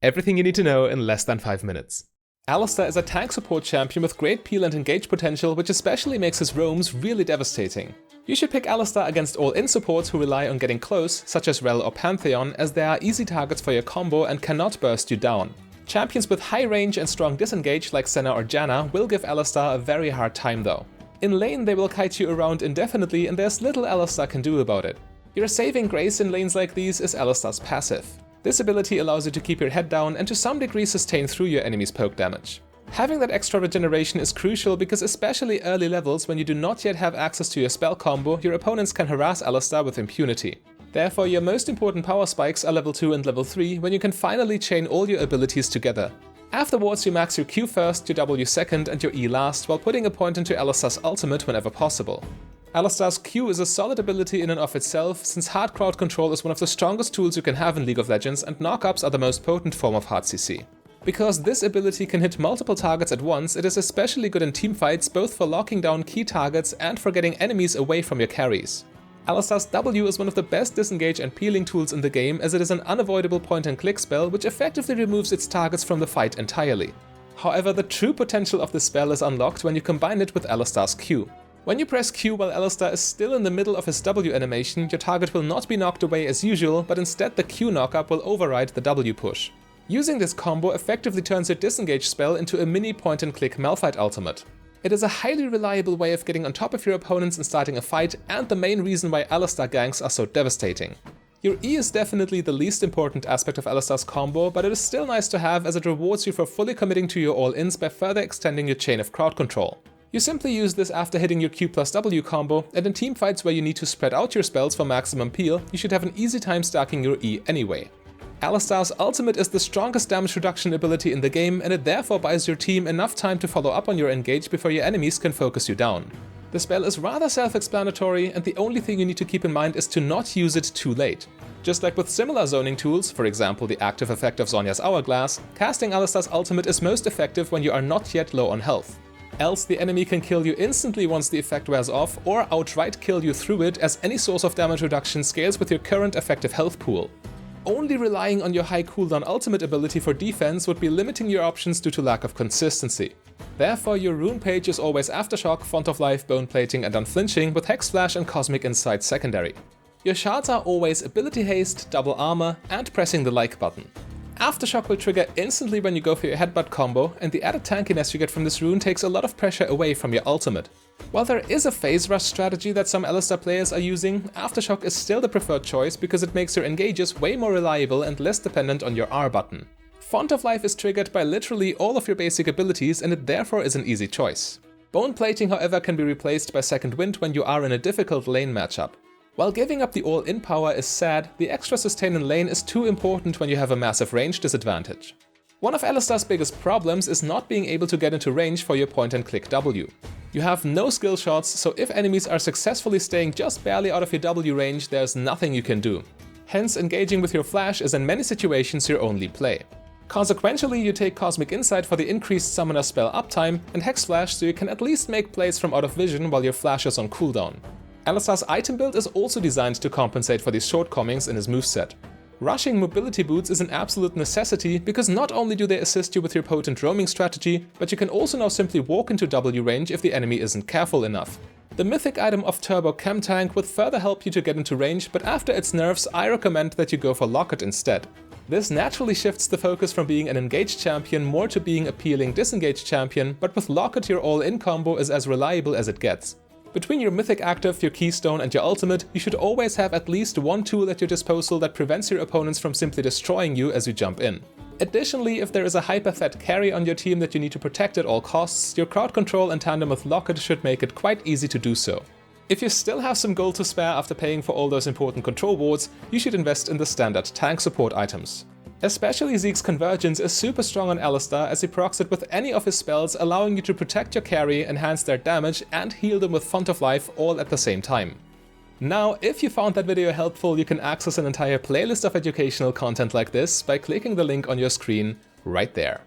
Everything you need to know in less than 5 minutes. Alistar is a tank support champion with great peel and engage potential, which especially makes his roams really devastating. You should pick Alistar against all-in supports who rely on getting close, such as Rel or Pantheon, as they are easy targets for your combo and cannot burst you down. Champions with high range and strong disengage like Senna or Janna will give Alistar a very hard time though. In lane they will kite you around indefinitely and there's little Alistar can do about it. Your saving grace in lanes like these is Alistar's passive. This ability allows you to keep your head down and to some degree sustain through your enemy's poke damage. Having that extra regeneration is crucial because especially early levels when you do not yet have access to your spell combo, your opponents can harass Alistar with impunity. Therefore your most important power spikes are level 2 and level 3 when you can finally chain all your abilities together. Afterwards you max your Q first, your W second and your E last while putting a point into Alistar's ultimate whenever possible. Alistar's Q is a solid ability in and of itself, since hard crowd control is one of the strongest tools you can have in League of Legends and knockups are the most potent form of hard CC. Because this ability can hit multiple targets at once, it is especially good in teamfights both for locking down key targets and for getting enemies away from your carries. Alistar's W is one of the best disengage and peeling tools in the game as it is an unavoidable point and click spell which effectively removes its targets from the fight entirely. However, the true potential of this spell is unlocked when you combine it with Alistar's Q. When you press Q while Alistar is still in the middle of his W animation, your target will not be knocked away as usual, but instead the Q knockup will override the W push. Using this combo effectively turns your disengage spell into a mini point and click Malphite ultimate. It is a highly reliable way of getting on top of your opponents and starting a fight, and the main reason why Alistar ganks are so devastating. Your E is definitely the least important aspect of Alistar's combo, but it is still nice to have as it rewards you for fully committing to your all-ins by further extending your chain of crowd control. You simply use this after hitting your Q plus W combo, and in teamfights where you need to spread out your spells for maximum peel, you should have an easy time stacking your E anyway. Alistar's ultimate is the strongest damage reduction ability in the game, and it therefore buys your team enough time to follow up on your engage before your enemies can focus you down. The spell is rather self-explanatory, and the only thing you need to keep in mind is to not use it too late. Just like with similar zoning tools, for example the active effect of Zhonya's Hourglass, casting Alistar's ultimate is most effective when you are not yet low on health. Else the enemy can kill you instantly once the effect wears off, or outright kill you through it, as any source of damage reduction scales with your current effective health pool. Only relying on your high cooldown ultimate ability for defense would be limiting your options due to lack of consistency. Therefore your rune page is always Aftershock, Font of Life, Bone Plating and Unflinching, with Hex Flash and Cosmic Insight secondary. Your shards are always Ability Haste, Double Armor and pressing the like button. Aftershock will trigger instantly when you go for your headbutt combo, and the added tankiness you get from this rune takes a lot of pressure away from your ultimate. While there is a phase rush strategy that some Alistar players are using, Aftershock is still the preferred choice because it makes your engages way more reliable and less dependent on your R button. Font of Life is triggered by literally all of your basic abilities and it therefore is an easy choice. Bone Plating however can be replaced by Second Wind when you are in a difficult lane matchup. While giving up the all-in power is sad, the extra sustain in lane is too important when you have a massive range disadvantage. One of Alistar's biggest problems is not being able to get into range for your point and click W. You have no skill shots, so if enemies are successfully staying just barely out of your W range, there's nothing you can do. Hence, engaging with your flash is in many situations your only play. Consequentially, you take Cosmic Insight for the increased summoner spell uptime, and Hex Flash so you can at least make plays from out of vision while your flash is on cooldown. Alistar's item build is also designed to compensate for these shortcomings in his moveset. Rushing mobility boots is an absolute necessity because not only do they assist you with your potent roaming strategy, but you can also now simply walk into W range if the enemy isn't careful enough. The mythic item of Turbo Chem Tank would further help you to get into range, but after its nerfs I recommend that you go for Locket instead. This naturally shifts the focus from being an engaged champion more to being a peeling disengaged champion, but with Locket your all-in combo is as reliable as it gets. Between your mythic active, your keystone and your ultimate, you should always have at least one tool at your disposal that prevents your opponents from simply destroying you as you jump in. Additionally, if there is a hyper-fed carry on your team that you need to protect at all costs, your crowd control in tandem with Locket should make it quite easy to do so. If you still have some gold to spare after paying for all those important control wards, you should invest in the standard tank support items. Especially Zeke's Convergence is super strong on Alistar as he procs it with any of his spells, allowing you to protect your carry, enhance their damage and heal them with Font of Life all at the same time. Now, if you found that video helpful, you can access an entire playlist of educational content like this by clicking the link on your screen right there.